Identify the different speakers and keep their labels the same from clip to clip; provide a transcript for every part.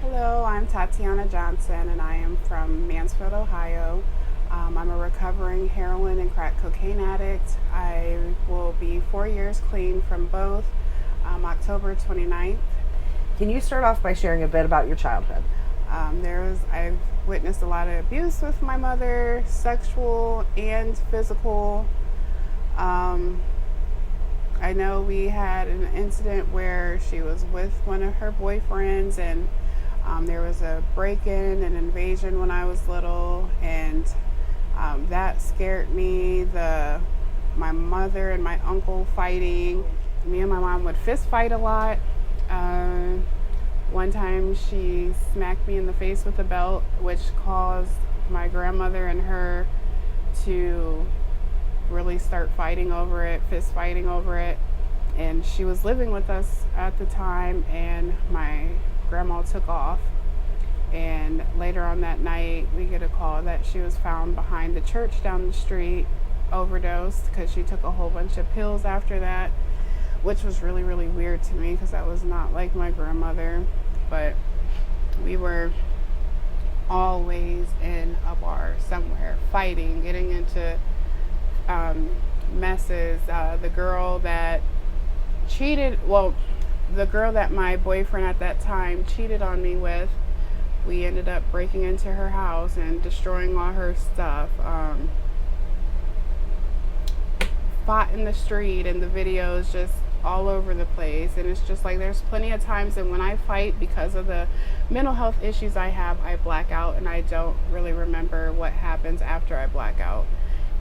Speaker 1: Hello, I'm Tatiyana Johnson, and I am from Mansfield, Ohio. I'm a recovering heroin and crack cocaine addict. I will be 4 years clean from both October 29th.
Speaker 2: Can you start off by sharing a bit about your childhood?
Speaker 1: I've witnessed a lot of abuse with my mother, sexual and physical. Um, I know we had an incident where she was with one of her boyfriends, and there was a break-in and invasion when I was little, and that scared me. My mother and my uncle fighting. Me and my mom would fist fight a lot. One time she smacked me in the face with a belt, which caused my grandmother and her to really start fighting over it, fist fighting over it. And she was living with us at the time, and my grandma took off. And later on that night, we get a call that she was found behind the church down the street, overdosed, because she took a whole bunch of pills after that, which was really, really weird to me because that was not like my grandmother. But we were always in a bar somewhere, fighting, getting into messes. The girl that my boyfriend at that time cheated on me with, we ended up breaking into her house and destroying all her stuff. Fought in the street, and the videos just all over the place. And it's just like there's plenty of times that when I fight, because of the mental health issues I have, I black out and I don't really remember what happens after I black out.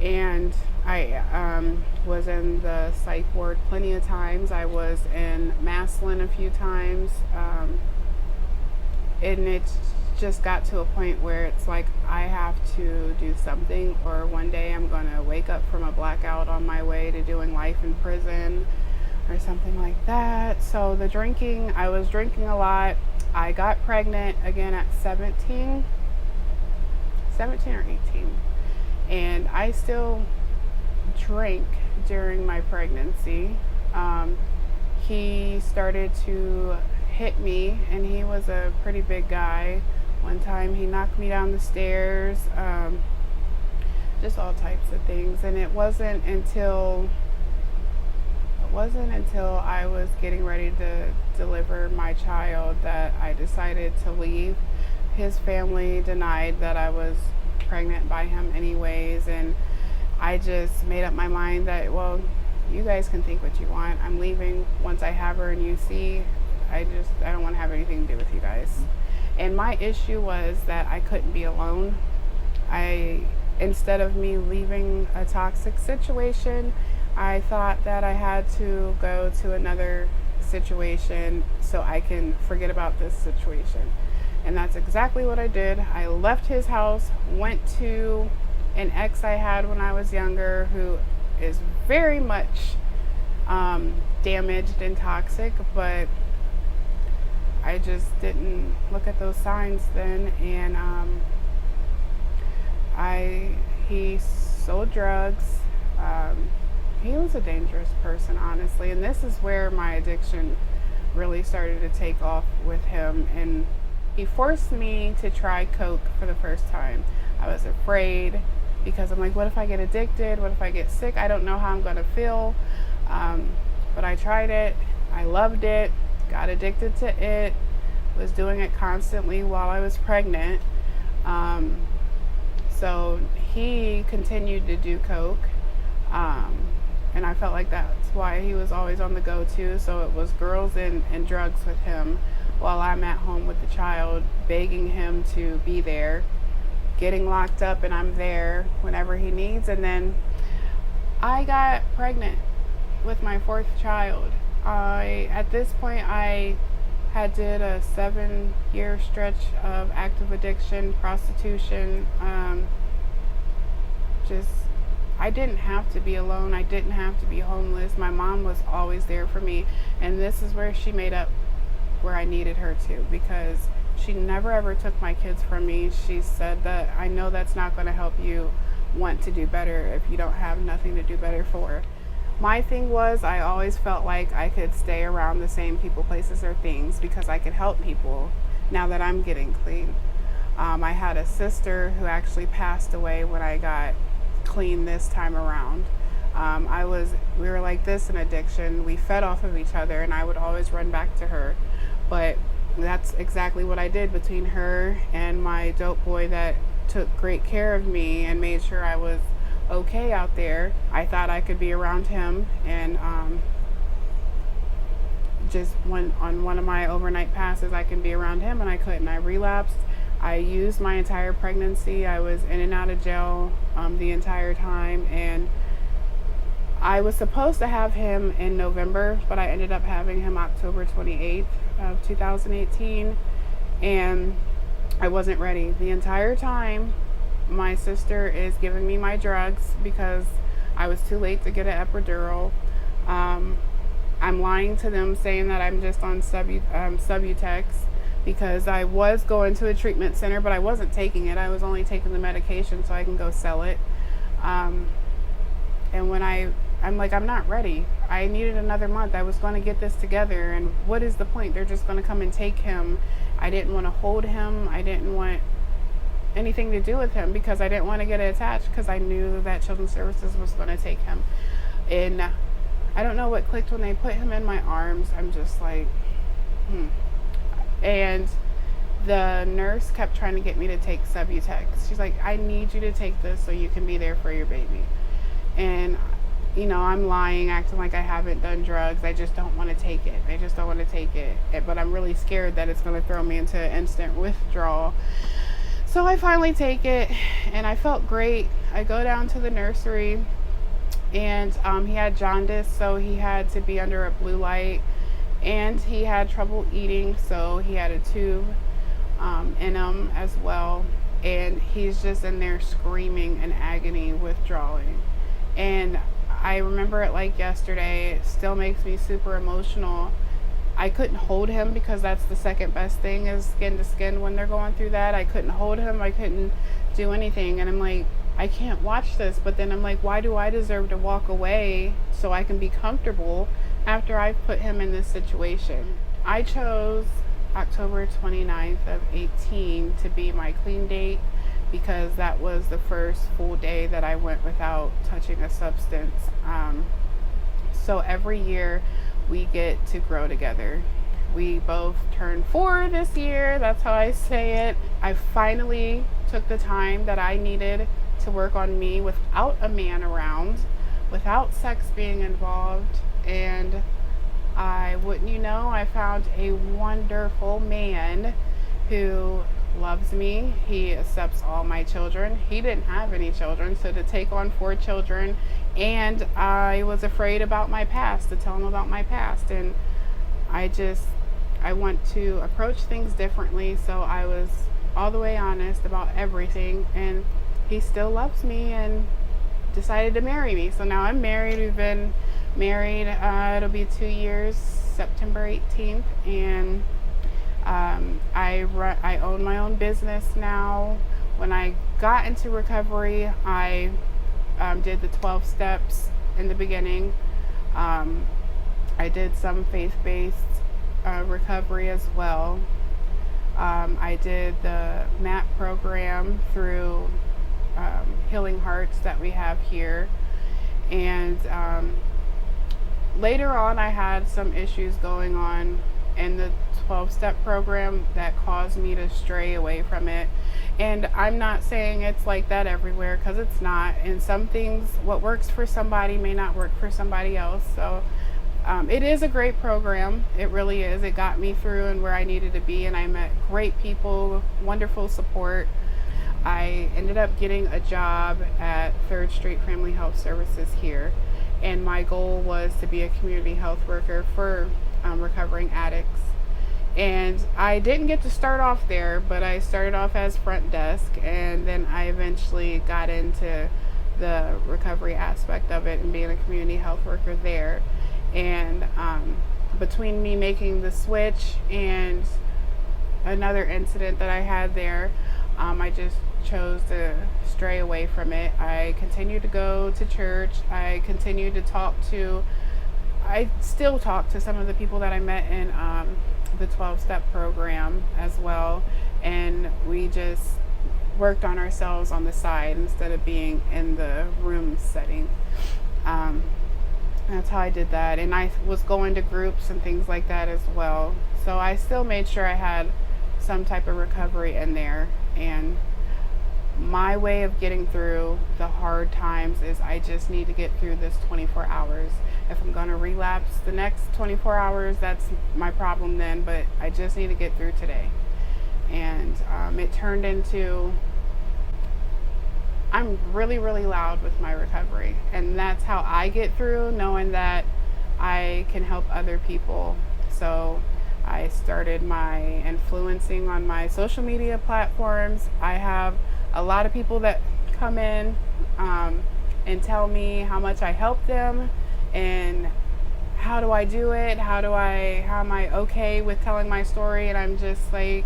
Speaker 1: And I was in the psych ward plenty of times. I was in Maslin a few times. And it just got to a point where it's like I have to do something, or one day I'm going to wake up from a blackout on my way to doing life in prison or something like that. So the drinking, I was drinking a lot. I got pregnant again at 17 or 18. And I still drank during my pregnancy. He started to hit me, and he was a pretty big guy. One time he knocked me down the stairs, just all types of things. And it wasn't until I was getting ready to deliver my child that I decided to leave. His family denied that I was pregnant by him anyways, and I just made up my mind that, well, you guys can think what you want. I'm leaving once I have her in UC. I don't want to have anything to do with you guys. And my issue was that I couldn't be alone. Instead of me leaving a toxic situation, I thought that I had to go to another situation so I can forget about this situation. And that's exactly what I did. I left his house, went to an ex I had when I was younger, who is very much damaged and toxic, but I just didn't look at those signs then. And he sold drugs. He was a dangerous person, honestly. And this is where my addiction really started to take off with him. And he forced me to try coke for the first time. I was afraid because I'm like, what if I get addicted? What if I get sick? I don't know how I'm going to feel. But I tried it. I loved it. Got addicted to it. Was doing it constantly while I was pregnant. So he continued to do coke. And I felt like that's why he was always on the go too. So it was girls and drugs with him while I'm at home with the child, begging him to be there, getting locked up, and I'm there whenever he needs. And then I got pregnant with my fourth child. At this point, I had did a 7-year stretch of active addiction, prostitution. I didn't have to be alone. I didn't have to be homeless. My mom was always there for me. And this is where she made up where I needed her to, because she never ever took my kids from me. She said that, I know that's not going to help you want to do better if you don't have nothing to do better for. My thing was, I always felt like I could stay around the same people, places, or things because I could help people. now that I'm getting clean. I had a sister who actually passed away when I got clean this time around. We were like this in addiction. We fed off of each other, and I would always run back to her. But that's exactly what I did between her and my dope boy that took great care of me and made sure I was okay out there. I thought I could be around him, and just on one of my overnight passes, I can be around him, and I couldn't. I relapsed. I used my entire pregnancy. I was in and out of jail the entire time, and I was supposed to have him in November, but I ended up having him October 28th of 2018, and I wasn't ready. The entire time, my sister is giving me my drugs because I was too late to get an epidural. I'm lying to them saying that I'm just on Subutex because I was going to a treatment center, but I wasn't taking it. I was only taking the medication so I can go sell it. And when I'm like, I'm not ready. I needed another month. I was going to get this together. And what is the point? They're just going to come and take him. I didn't want to hold him. I didn't want anything to do with him because I didn't want to get attached because I knew that Children's Services was going to take him. And I don't know what clicked when they put him in my arms. I'm just like, And the nurse kept trying to get me to take Subutex. She's like, I need you to take this so you can be there for your baby. And I'm lying, acting like I haven't done drugs. I just don't want to take it. But I'm really scared that it's going to throw me into instant withdrawal. So I finally take it, and I felt great. I go down to the nursery, and he had jaundice, so he had to be under a blue light, and he had trouble eating, so he had a tube in him as well. And he's just in there screaming in agony, withdrawing. And I remember it like yesterday. It still makes me super emotional. I couldn't hold him because that's the second best thing is skin to skin when they're going through that. I couldn't hold him. I couldn't do anything. And I'm like, I can't watch this. But then I'm like, why do I deserve to walk away so I can be comfortable after I've put him in this situation? I chose October 29th of 18 to be my clean date because that was the first full day that I went without touching a substance. So every year we get to grow together. We both turned 4 this year. That's how I say it. I finally took the time that I needed to work on me without a man around, without sex being involved. And I found a wonderful man who loves me. He accepts all my children. He didn't have any children, so to take on 4 children, and I was afraid about my past, to tell him about my past. And I want to approach things differently, so I was all the way honest about everything, and he still loves me and decided to marry me. So now I'm married. We've been married, it'll be 2 years, September 18th, and I own my own business now. When I got into recovery, I did the 12 steps in the beginning. I did some faith-based recovery as well. I did the MAP program through Healing Hearts that we have here. And later on, I had some issues going on in the 12-step program that caused me to stray away from it. And I'm not saying it's like that everywhere, because it's not. And some things, what works for somebody may not work for somebody else. So it is a great program. It really is. It got me through and where I needed to be, and I met great people, wonderful support. I ended up getting a job at 3rd Street Family Health Services here, and my goal was to be a community health worker for recovering addicts. And I didn't get to start off there, but I started off as front desk, and then I eventually got into the recovery aspect of it and being a community health worker there. And between me making the switch and another incident that I had there, I just chose to stray away from it. I continued to go to church. I continued to I still talk to some of the people that I met in the 12-step program as well, and we just worked on ourselves on the side instead of being in the room setting. That's how I did that, and I was going to groups and things like that as well. So I still made sure I had some type of recovery in there. And my way of getting through the hard times is I just need to get through this 24 hours. If I'm going to relapse the next 24 hours, that's my problem then, but I just need to get through today. And it turned into, I'm really, really loud with my recovery. And that's how I get through, knowing that I can help other people. So I started my influencing on my social media platforms. I have a lot of people that come in and tell me how much I help them and how do I do it? How am I okay with telling my story? And I'm just like,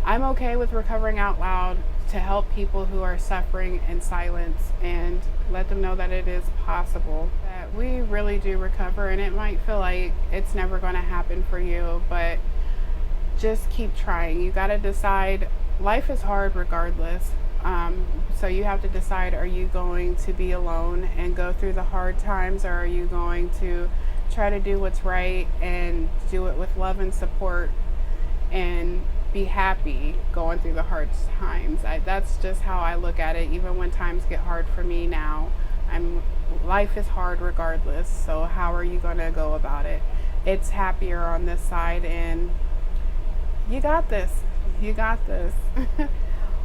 Speaker 1: I'm okay with recovering out loud to help people who are suffering in silence and let them know that it is possible, that we really do recover. And it might feel like it's never going to happen for you, but just keep trying. You got to decide. Life is hard regardless. So you have to decide, are you going to be alone and go through the hard times, or are you going to try to do what's right and do it with love and support and be happy going through the hard times? That's just how I look at it. Even when times get hard for me now, life is hard regardless. So how are you going to go about it? It's happier on this side, and you got this. You got this.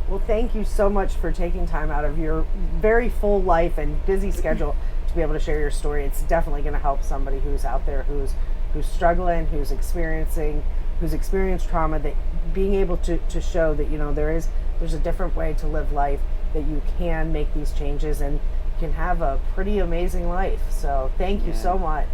Speaker 2: Well, thank you so much for taking time out of your very full life and busy schedule to be able to share your story. It's definitely going to help somebody who's out there who's struggling, who's experienced trauma, that being able to show that, you know, there's a different way to live life, that you can make these changes and can have a pretty amazing life. So thank you so much.